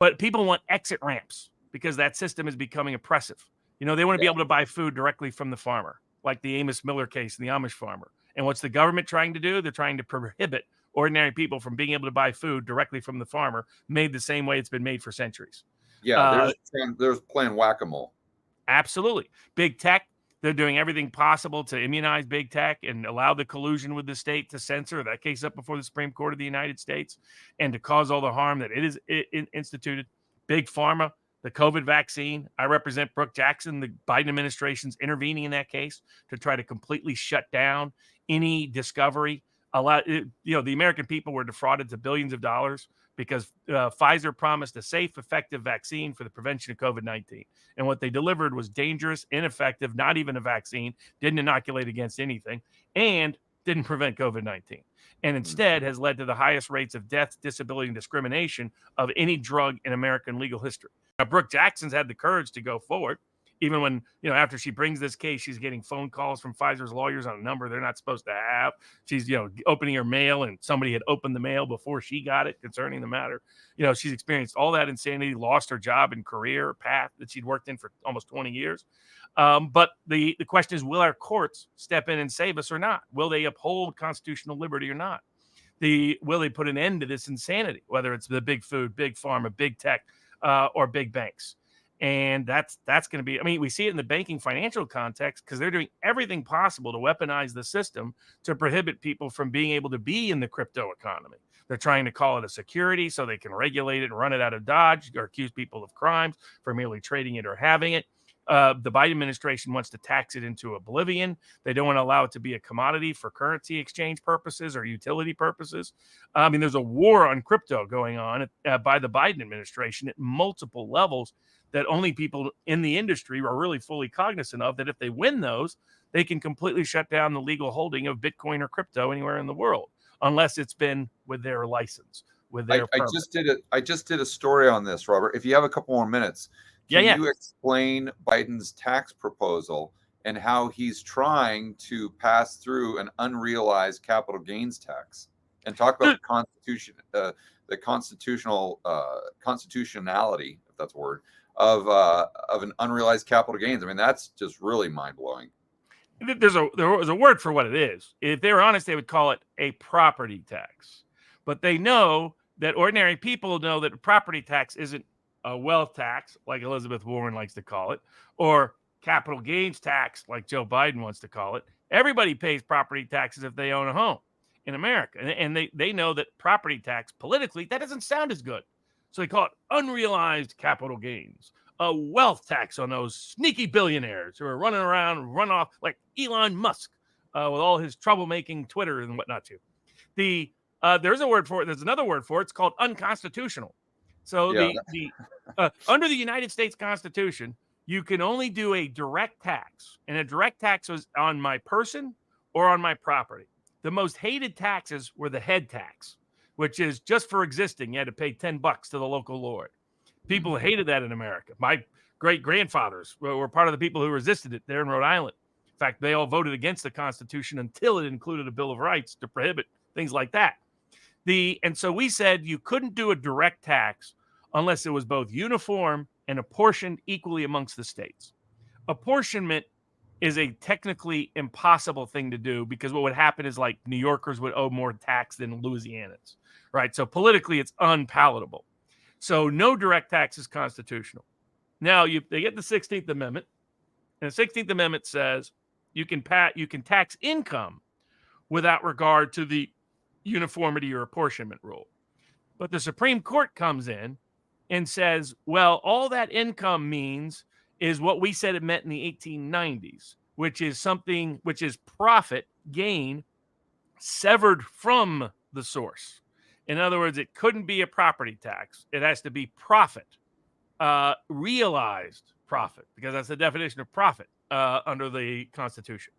But people want exit ramps because that system is becoming oppressive. They want to be able to buy food directly from the farmer, like the Amos Miller case and the Amish farmer. And what's the government trying to do? They're trying to prohibit ordinary people from being able to buy food directly from the farmer, made the same way it's been made for centuries. Yeah, there's playing whack-a-mole. Absolutely. Big tech, they're doing everything possible to immunize big tech and allow the collusion with the state to censor that case up before the Supreme Court of the United States and to cause all the harm that it is instituted. Big Pharma, the COVID vaccine. I represent Brooke Jackson. The Biden administration's intervening in that case to try to completely shut down any discovery. The American people were defrauded to billions of dollars because Pfizer promised a safe, effective vaccine for the prevention of COVID-19. And what they delivered was dangerous, ineffective, not even a vaccine, didn't inoculate against anything, and didn't prevent COVID-19. And instead has led to the highest rates of death, disability, and discrimination of any drug in American legal history. Now, Brooke Jackson's had the courage to go forward, even when, after she brings this case, she's getting phone calls from Pfizer's lawyers on a number they're not supposed to have. She's, opening her mail and somebody had opened the mail before she got it concerning the matter. She's experienced all that insanity, lost her job and career path that she'd worked in for almost 20 years. But the question is, will our courts step in and save us or not? Will they uphold constitutional liberty or not? Will they put an end to this insanity, whether it's the big food, big pharma, big tech, or big banks? And that's going to be, we see it in the banking financial context because they're doing everything possible to weaponize the system to prohibit people from being able to be in the crypto economy. They're trying to call it a security so they can regulate it and run it out of Dodge or accuse people of crimes for merely trading it or having it. The Biden administration wants to tax it into oblivion. They don't want to allow it to be a commodity for currency exchange purposes or utility purposes. There's a war on crypto going on by the Biden administration at multiple levels that only people in the industry are really fully cognizant of, that if they win those, they can completely shut down the legal holding of Bitcoin or crypto anywhere in the world, unless it's been with their license, with their permit. I just did a story on this, Robert. If you have a couple more minutes, can you explain Biden's tax proposal and how he's trying to pass through an unrealized capital gains tax, and talk about the constitutionality, if that's a word, of an unrealized capital gains? That's just really mind blowing. There was a word for what it is. If they were honest, they would call it a property tax. But they know that ordinary people know that a property tax isn't a wealth tax, like Elizabeth Warren likes to call it, or capital gains tax, like Joe Biden wants to call it. Everybody pays property taxes if they own a home in America. And they know that property tax, politically, that doesn't sound as good. So they call it unrealized capital gains, a wealth tax on those sneaky billionaires who are running around, run off like Elon Musk with all his troublemaking Twitter and whatnot too. There's a word for it. There's another word for it. It's called unconstitutional. So under the United States Constitution, you can only do a direct tax, and a direct tax was on my person or on my property. The most hated taxes were the head tax, which is just for existing. You had to pay $10 to the local lord. People hated that in America. My great-grandfathers were part of the people who resisted it there in Rhode Island. In fact, they all voted against the Constitution until it included a Bill of Rights to prohibit things like that. And so we said you couldn't do a direct tax unless it was both uniform and apportioned equally amongst the states. Apportionment is a technically impossible thing to do because what would happen is, like, New Yorkers would owe more tax than Louisianans, right? So politically, it's unpalatable. So no direct tax is constitutional. Now they get the 16th Amendment, and the 16th Amendment says you can tax income without regard to the uniformity or apportionment rule. But the Supreme Court comes in and says, well, all that income means is what we said it meant in the 1890s, which is profit gain severed from the source. In other words, it couldn't be a property tax. It has to be profit, realized profit, because that's the definition of profit under the Constitution.